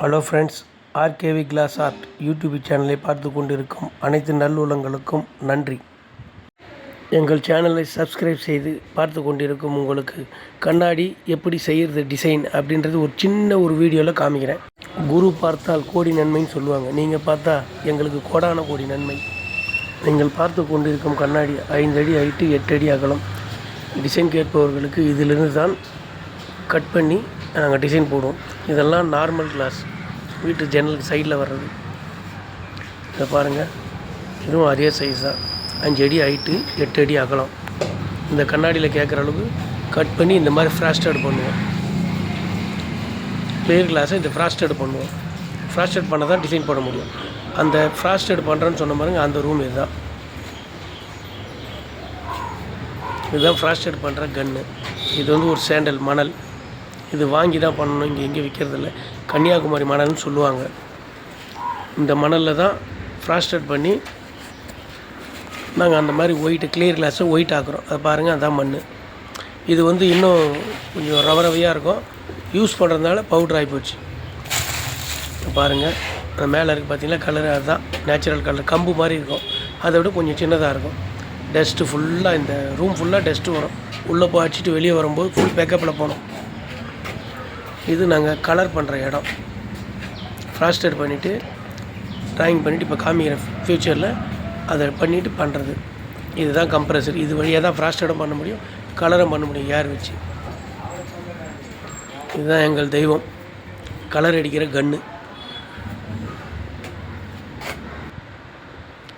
Hello friends, RKV class art YouTube சேனலை பார்த்து கொண்டிருக்கும் அனைத்து நல்லுள்ளங்களுக்கும் நன்றி. எங்கள் சேனலை சப்ஸ்கிரைப் செய்து பார்த்து கொண்டிருக்கும் உங்களுக்கு கண்ணாடி எப்படி செய்கிறது டிசைன் அப்படின்றது ஒரு சின்ன வீடியோவில் காமிக்கிறேன். குரு பார்த்தால் கோடி நன்மைன்னு சொல்லுவாங்க. நீங்கள் பார்த்தா எங்களுக்கு கோடான கோடி நன்மை. நீங்கள் பார்த்து கொண்டிருக்கும் கண்ணாடி 5 அடி ஹைட்டு, 8 அடி அகலம். டிசைன் கேட்பவர்களுக்கு இதிலிருந்து தான் கட் பண்ணி நாங்கள் டிசைன் போடுவோம். இதெல்லாம் நார்மல் கிளாஸ், வீட்டு ஜன்னலுக்கு சைடில் வர்றது. இதை பாருங்கள், இதுவும் அதே சைஸ் தான். 5 அடி ஹைட்டு, 8 அடி அகலம். இந்த கண்ணாடியில் கேட்குற அளவுக்கு கட் பண்ணி இந்த மாதிரி ஃப்ராஸ்டட் பண்ணுவோம். கிளியர் கிளாஸை இந்த ஃப்ராஸ்டட் பண்ணுவோம். ஃப்ராஸ்டட் பண்ண தான் டிசைன் போட முடியும். அந்த ஃப்ராஸ்டட் பண்ணுறேன்னு சொன்ன பாருங்க, அந்த ரூம் இதுதான். இதுதான் ஃப்ராஸ்டட் பண்ணுற கன்று. இது ஒரு சேண்டல் மணல். இது வாங்கி தான் பண்ணணும், இங்கே எங்கே விற்கிறதில்ல. கன்னியாகுமரி மணல்னு சொல்லுவாங்க. இந்த மணலில் தான் ஃப்ராஸ்டட் பண்ணி நாங்கள் அந்த மாதிரி ஒயிட்டு கிளியர் கிளாஸை ஒயிட் ஆக்குறோம். அதை பாருங்கள், அதுதான் மண். இது இன்னும் கொஞ்சம் ரவரவையாக இருக்கும். யூஸ் பண்ணுறதுனால பவுட்ரு ஆகி போச்சு. பாருங்கள், அந்த மேலே இருக்குது பார்த்தீங்களா, கலரு அதுதான் நேச்சுரல் கலர். கம்பு மாதிரி இருக்கும், அதை விட கொஞ்சம் சின்னதாக இருக்கும். டஸ்ட்டு ஃபுல்லாக, இந்த ரூம் ஃபுல்லாக டஸ்ட்டு வரும். உள்ளே போய் அடிச்சுட்டு வெளியே வரும்போது ஃபுல் பேக்கப்பில் போகணும். இது நாங்கள் கலர் பண்ணுற இடம். ஃப்ராஸ்டட் பண்ணிவிட்டு ட்ராயிங் பண்ணிவிட்டு இப்போ காமிக்கிறேன். ஃப்யூச்சரில் அதை பண்ணிவிட்டு பண்ணுறது. இதுதான் கம்ப்ரஸர். இது வழியாக தான் ஃப்ராஸ்டடும் பண்ண முடியும், கலரும் பண்ண முடியும் ஏர் வச்சு. இதுதான் எங்கள் தெய்வம், கலர் அடிக்கிற கன்று.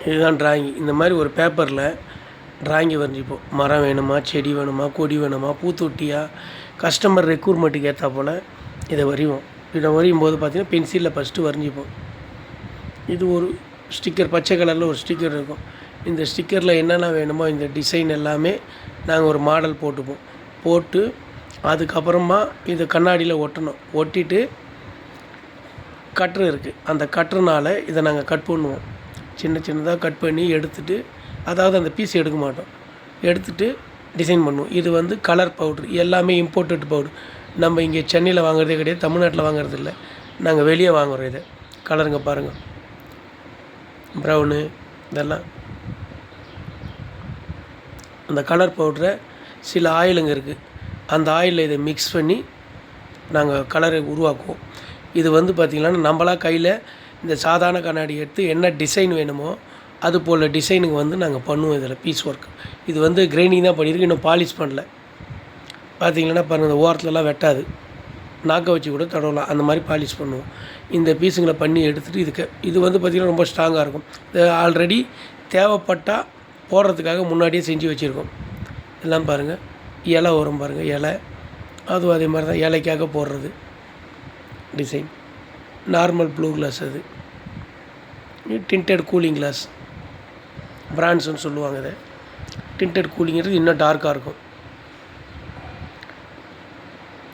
இதுதான் ட்ராயிங். இந்த மாதிரி ஒரு பேப்பரில் ட்ராயிங்கை வரைஞ்சிப்போம். மரம் வேணுமா, செடி வேணுமா, கொடி வேணுமா, பூத்தொட்டியா, கஸ்டமர் ரெக்யூர்மெண்ட்டுக்கு ஏற்றா போல் இதை வரைவோம். இதை வரையும் போது பார்த்திங்கன்னா பென்சிலில் ஃபஸ்ட்டு வரைஞ்சிப்போம். இது ஒரு ஸ்டிக்கர், பச்சை கலரில் ஒரு ஸ்டிக்கர் இருக்கும். இந்த ஸ்டிக்கரில் என்னென்ன வேணுமோ இந்த டிசைன் எல்லாமே நாங்கள் ஒரு மாடல் போட்டுப்போம். போட்டு அதுக்கப்புறமா இதை கண்ணாடியில் ஒட்டணும். ஒட்டிட்டு கட்ரு இருக்குது, அந்த கட்டுறனால இதை நாங்கள் கட் பண்ணுவோம். சின்ன சின்னதாக கட் பண்ணி எடுத்துகிட்டு, அதாவது அந்த பீஸ் எடுக்க மாட்டோம், எடுத்துகிட்டு டிசைன் பண்ணுவோம். இது கலர் பவுட்ரு, எல்லாமே இம்போர்ட்டட் பவுட்ரு. நம்ம இங்கே சென்னையில் வாங்குறதே கிடையாது, தமிழ்நாட்டில் வாங்குறது இல்லை, நாங்கள் வெளியே வாங்குகிறோம். இதை கலருங்க பாருங்கள், ப்ரௌனு இதெல்லாம். அந்த கலர் பவுட்ரை சில ஆயிலுங்க இருக்குது, அந்த ஆயிலில் இதை மிக்ஸ் பண்ணி நாங்கள் கலரை உருவாக்குவோம். இது பார்த்திங்கன்னா நம்மளாக கையில் இந்த சாதாரண கண்ணாடி எடுத்து என்ன டிசைன் வேணுமோ அது போல் டிசைனுக்கு நாங்கள் பண்ணுவோம். இதில் பீஸ் ஒர்க். இது கிரைண்டிங் தான் பண்ணியிருக்கு, இன்னும் பாலிஷ் பண்ணல. பார்த்திங்கன்னா பாருங்கள், இந்த ஓரத்துலலாம் வெட்டாது, நாக்க வச்சு கூட தடவலாம். அந்த மாதிரி பாலிஷ் பண்ணுவோம். இந்த பீஸுங்களை பண்ணி எடுத்துகிட்டு இது பார்த்திங்கன்னா ரொம்ப ஸ்ட்ராங்காக இருக்கும். இது ஆல்ரெடி தேவைப்பட்டால் போடுறதுக்காக முன்னாடியே செஞ்சு வச்சுருக்கோம். எல்லாம் பாருங்கள், இலை வரும் பாருங்கள், இலை. அதுவும் அதே மாதிரி தான், இலைக்காக போடுறது டிசைன். நார்மல் ப்ளூ கிளாஸ், அது டிண்டட் கூலிங் கிளாஸ், பிராண்ட்ஸ்ன்னு சொல்லுவாங்க. இதை டிண்டட் கூலிங்கிறது இன்னும் டார்க்காக இருக்கும்.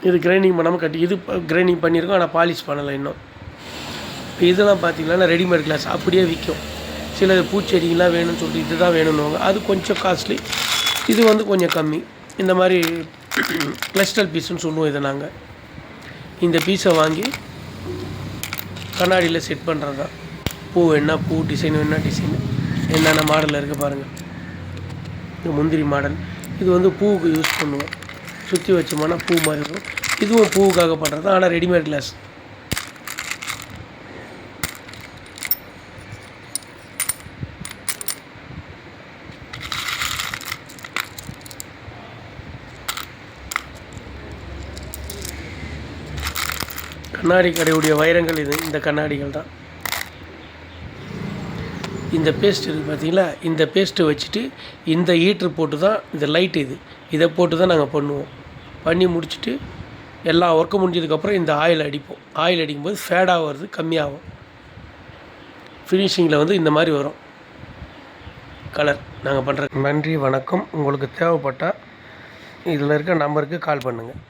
இது கிரைண்டிங் பண்ணாமல் கட்டி, இது கிரைண்டிங் பண்ணியிருக்கோம், ஆனால் பாலிஷ் பண்ணலை இன்னும். இப்போ இதெல்லாம் பார்த்திங்கன்னா ரெடிமேட் கிளாஸ் அப்படியே விற்கும். சில பூச்செடிங்கெலாம் வேணும்னு சொல்லிட்டு இது தான் வேணும்னுவாங்க, அது கொஞ்சம் காஸ்ட்லி. இது கொஞ்சம் கம்மி. இந்த மாதிரி கிளஸ்டல் பீஸுன்னு சொல்லுவோம் இதை நாங்கள். இந்த பீஸை வாங்கி கண்ணாடியில் செட் பண்ணுறது தான். பூ வேணால் பூ, டிசைன் வேணால் டிசைன், என்னென்ன மாடலில் இருக்குது பாருங்கள். இது முந்திரி மாடல். இது பூவுக்கு யூஸ் பண்ணுவோம். சுற்றி வச்சோம்னா பூ மாதிரி இருக்கும். இதுவும் பூவுக்காக பண்ணுறது தான், ஆனால் ரெடிமேட் கிளாஸ். கண்ணாடி கடையுடைய வைரங்கள் இந்த கண்ணாடிகள் தான். இந்த பேஸ்ட் இருக்குது பார்த்தீங்களா, இந்த பேஸ்ட்டை வச்சுட்டு இந்த ஹீட்ரு போட்டு தான், இந்த லைட் இதை போட்டு தான் நாங்கள் பண்ணுவோம். பண்ணி முடிச்சுட்டு எல்லா ஒர்க்கும் முடிஞ்சதுக்கப்புறம் இந்த ஆயில் அடிப்போம். ஆயில் அடிக்கும்போது ஃபேடாக வருது, கம்மியாகும். ஃபினிஷிங்கில் இந்த மாதிரி வரும் கலர் நாங்கள் பண்ணுற. நன்றி, வணக்கம். உங்களுக்கு தேவைப்பட்டால் இதில் இருக்க நம்பருக்கு கால் பண்ணுங்கள்.